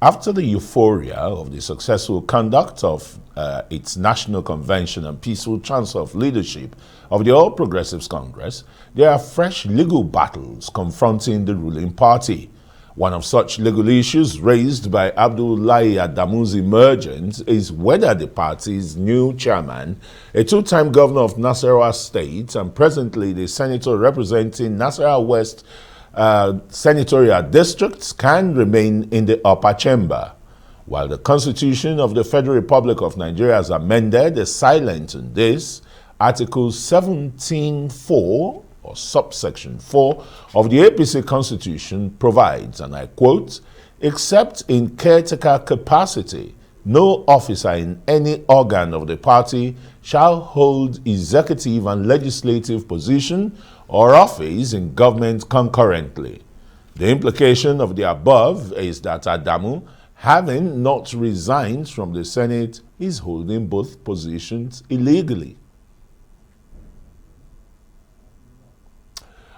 After the euphoria of the successful conduct of its national convention and peaceful transfer of leadership of the All Progressives Congress, there are fresh legal battles confronting the ruling party. One of such legal issues raised by Abdullahi Adamu's emergence is whether the party's new chairman, a two-time governor of Nasarawa State and presently the senator representing Nasarawa West senatorial districts, can remain in the upper chamber. While the Constitution of the Federal Republic of Nigeria as amended is silent on this, Article 17(4) or subsection 4 of the APC Constitution provides, and I quote, "Except in caretaker capacity, no officer in any organ of the party shall hold executive and legislative position or office in government concurrently." The implication of the above is that Adamu, having not resigned from the Senate, is holding both positions illegally.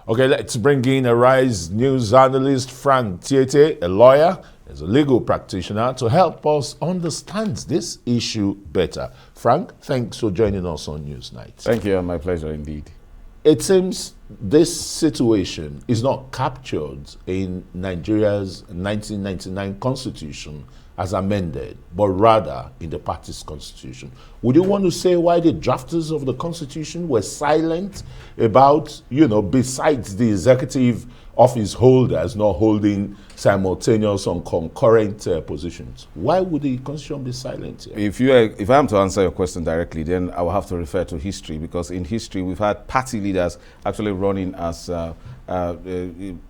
Okay, let's bring in a Rise News analyst, Barr.Tietie, a lawyer, as a legal practitioner, to help us understand this issue better. Frank, thanks for joining us on Newsnight. Thank you, my pleasure indeed. It seems this situation is not captured in Nigeria's 1999 constitution as amended, but rather in the party's constitution. Would you want to say why the drafters of the constitution were silent about, besides the executive office holders not holding simultaneous and concurrent positions? Why would the constitution be silent here? If I am to answer your question directly, then I will have to refer to history, because in history we've had party leaders actually running as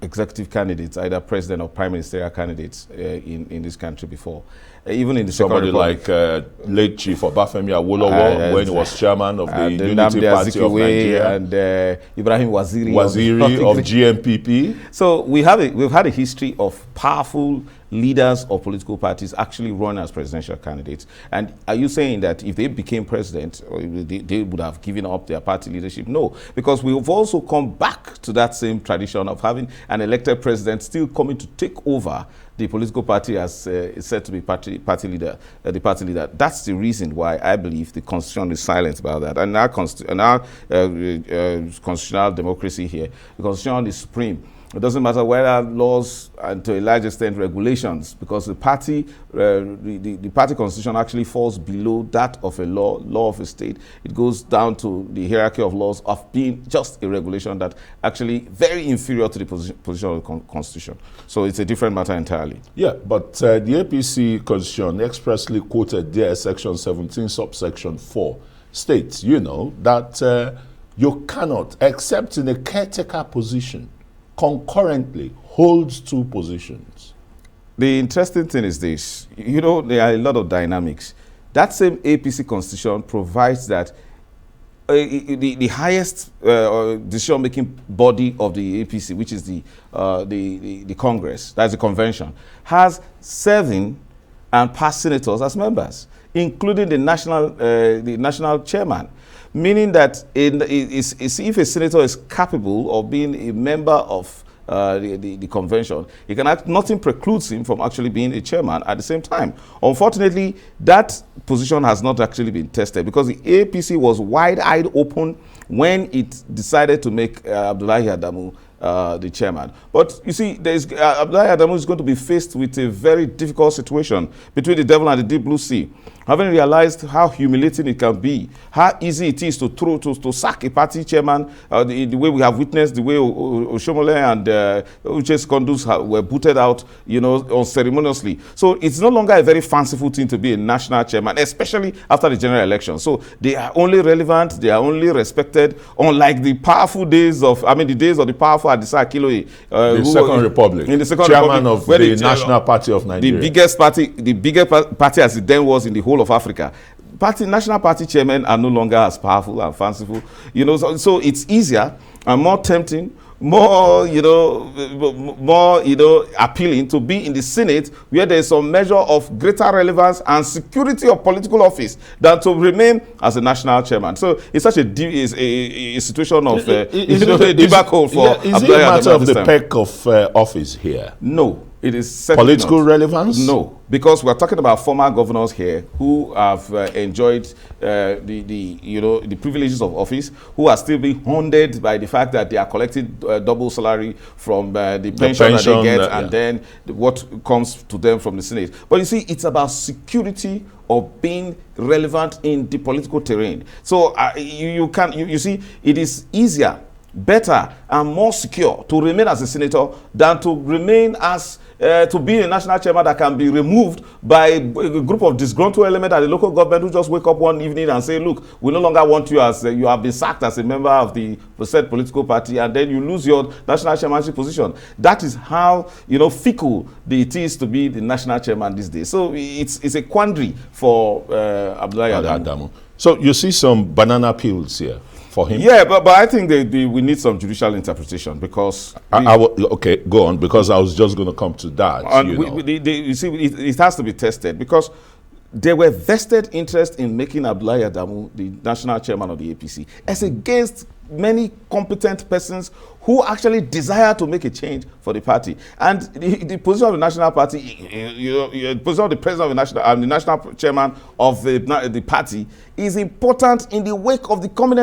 executive candidates, either president or prime ministerial candidates in this country before. Even in the somebody like late Chief Obafemi Awolowo, when he was chairman of the Unity Party of Nigeria, and Ibrahim Waziri of GMPP. So we've had a history of powerful leaders of political parties actually run as presidential candidates. And are you saying that if they became president, they would have given up their party leadership? No, because we've also come back to that same tradition of having an elected president still coming to take over the political party as is said to be the party leader. That's the reason why I believe the constitution is silent about that. And our constitutional democracy here, the constitution is supreme. It doesn't matter whether laws and to a large extent regulations, because the party constitution actually falls below that of a law of a state. It goes down to the hierarchy of laws of being just a regulation that actually very inferior to the position of the constitution. So it's a different matter entirely. Yeah, but the APC constitution expressly quoted there, section 17, subsection 4, states, that you cannot, except in a caretaker position, concurrently holds two positions. The interesting thing is this, there are a lot of dynamics. That same APC constitution provides that the highest decision-making body of the APC, which is the Congress, that's the convention, has 7 and past senators as members, including the national chairman. Meaning that if a senator is capable of being a member of the convention, nothing precludes him from actually being a chairman at the same time. Unfortunately, that position has not actually been tested, because the APC was wide-eyed open when it decided to make Abdullahi Adamu the chairman. But you see, Abdullahi Adamu is going to be faced with a very difficult situation between the devil and the deep blue sea. Having realized how humiliating it can be, how easy it is to sack a party chairman, the way we have witnessed, the way Oshomole and Uche's Kondus were booted out, unceremoniously. So it's no longer a very fanciful thing to be a national chairman, especially after the general election. So they are only relevant, they are only respected, unlike the powerful days of, the days of the powerful Adisa Akiloye. The Second Republic. In the Second Chairman Republic, of the National Party of Nigeria. The biggest party as it then was in the whole of Africa. National party chairmen are no longer as powerful and fanciful, so it's easier and more tempting, more appealing to be in the Senate, where there is some measure of greater relevance and security of political office, than to remain as a national chairman. So it's such a situation of a debacle for. Is it a matter of the peck of office here? No. It is certainly political not. relevance? No, because we're talking about former governors here who have enjoyed the privileges of office, who are still being hounded by the fact that they are collecting double salary from the pension that they get, and then what comes to them from the Senate. But you see, it's about security of being relevant in the political terrain. So you see, it is easier, better, and more secure to remain as a senator than to remain as to be a national chairman that can be removed by a group of disgruntled elements at the local government who just wake up one evening and say, look, we no longer want you, as you have been sacked as a member of the said political party, and then you lose your national chairmanship position. That is how fickle it is to be the national chairman these days. So it's a quandary for Abdullahi Adamu. So you see some banana peels here for him? Yeah, but I think we need some judicial interpretation, because... okay, go on, because I was just going to come to that. You see, it has to be tested, because there were vested interest in making Abdullahi Adamu the national chairman of the APC, as against many competent persons who actually desire to make a change for the party. And the position of the national party, the position of the president of the national chairman of the party is important in the wake of the coming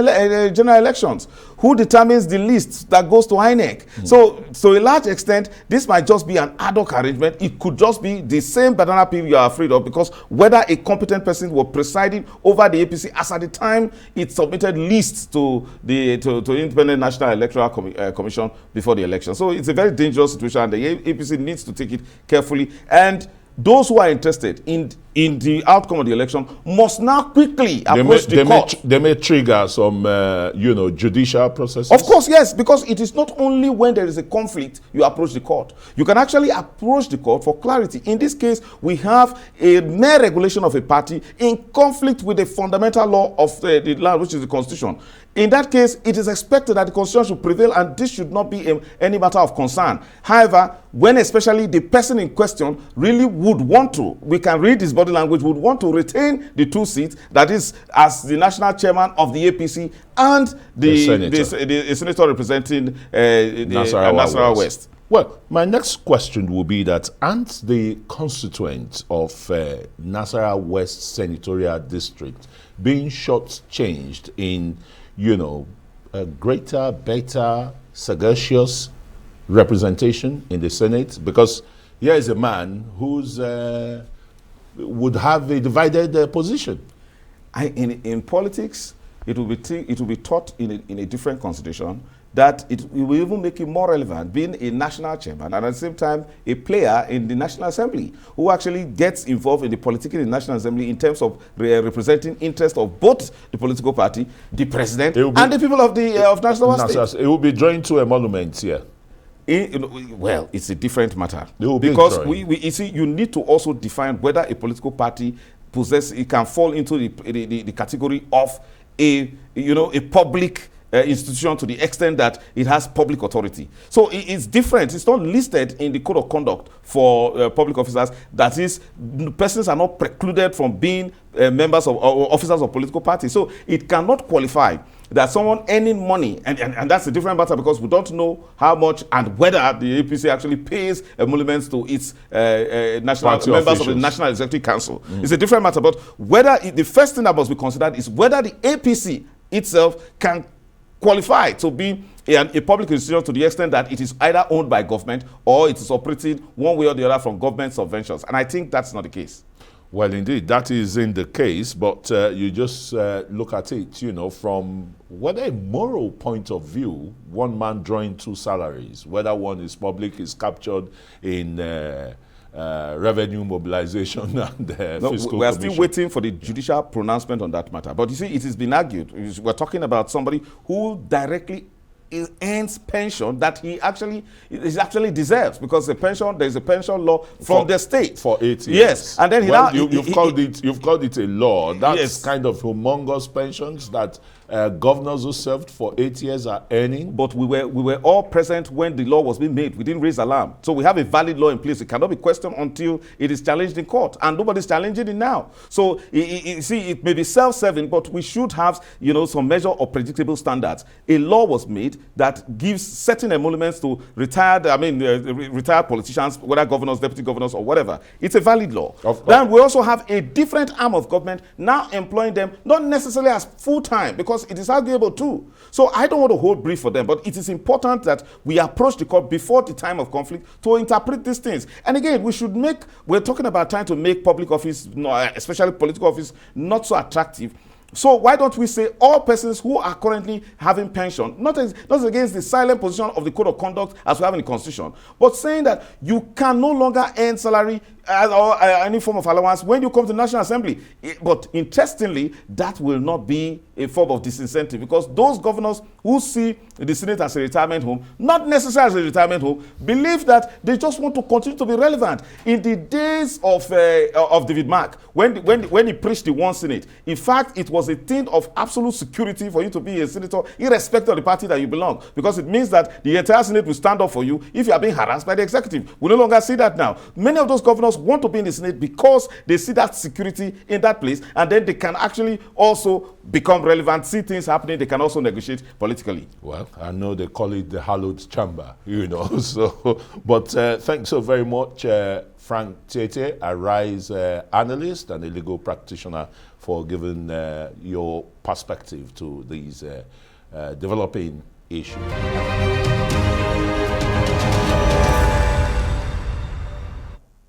general elections. Who determines the list that goes to INEC? So to a large extent, this might just be an ad hoc arrangement. It could just be the same banana peel you are afraid of, because whether a competent person was presiding over the APC as at the time it submitted lists to the Independent National Electoral Commission before the election. So it's a very dangerous situation, and the APC needs to take it carefully. And those who are interested in the outcome of the election must now quickly approach the court. They may trigger some, judicial processes. Of course, yes, because it is not only when there is a conflict you approach the court. You can actually approach the court for clarity. In this case, we have a mere regulation of a party in conflict with the fundamental law of the land, which is the Constitution. In that case, it is expected that the Constitution should prevail, and this should not be any matter of concern. However, when especially the person in question really would want to, we can read his body language, would want to retain the 2 seats, that is, as the national chairman of the APC and the senator representing Nasarawa West. Well, my next question will be that, aren't the constituents of Nasarawa West Senatorial District being shortchanged in a greater, better, sagacious representation in the Senate? Because here is a man who's would have a divided position. In politics, it will be taught in a different constitution that it will even make it more relevant, being a national chairman and at the same time a player in the National Assembly, who actually gets involved in the politics in the National Assembly in terms of representing interest of both the political party, the president, and the people of Nasarawa State. It will be joined to a monument here. Well, it's a different matter, because you see, you need to also define whether a political party it can fall into the category of a public institution to the extent that it has public authority. So it's different. It's not listed in the code of conduct for public officers. That is, persons are not precluded from being members of or officers of political parties. So it cannot qualify that someone earning money, and that's a different matter, because we don't know how much and whether the APC actually pays emoluments to its national members officials of the National Executive Council. It's a different matter, but whether the first thing that must be considered is whether the APC itself can qualify to be a public institution to the extent that it is either owned by government or it is operating one way or the other from government subventions. And I think that's not the case. Well, indeed, that is in the case, but you just look at it, from whether a moral point of view, one man drawing 2 salaries, whether one is public, is captured in revenue mobilization and fiscal we are still waiting for the judicial pronouncement on that matter. But you see, it has been argued. We're talking about somebody who directly earns pension that he actually deserves, because there is a pension law from the state for 8 years. Yes, and then you've called it a law. That's kind of humongous pensions that governors who served for 8 years are earning. But we were all present when the law was being made. We didn't raise alarm. So we have a valid law in place. It cannot be questioned until it is challenged in court, and nobody's challenging it now. So it may be self-serving, but we should have some measure of predictable standards. A law was made. that gives certain emoluments to retired politicians, whether governors, deputy governors, or whatever. It's a valid law. Then we also have a different arm of government now employing them, not necessarily as full-time, because it is arguable too. So I don't want to hold brief for them, but it is important that we approach the court before the time of conflict to interpret these things. And again, we're talking about trying to make public office, especially political office, not so attractive. So why don't we say all persons who are currently having pension, not against the silent position of the code of conduct as we have in the Constitution, but saying that you can no longer earn salary or any form of allowance when you come to the National Assembly. But interestingly, that will not be a form of disincentive, because those governors who see the Senate as a retirement home, not necessarily as a retirement home, believe that they just want to continue to be relevant. In the days of David Mark, when he preached the one Senate, in fact, it was a thing of absolute security for you to be a senator, irrespective of the party that you belong, because it means that the entire Senate will stand up for you if you are being harassed by the executive. We no longer see that now. Many of those governors want to be in the Senate because they see that security in that place, and then they can actually also become relevant, see things happening, they can also negotiate politically. Well, I know they call it the hallowed chamber, so, but thanks so very much, Barr.Tietie, a RISE analyst and a legal practitioner, for giving your perspective to these developing issues.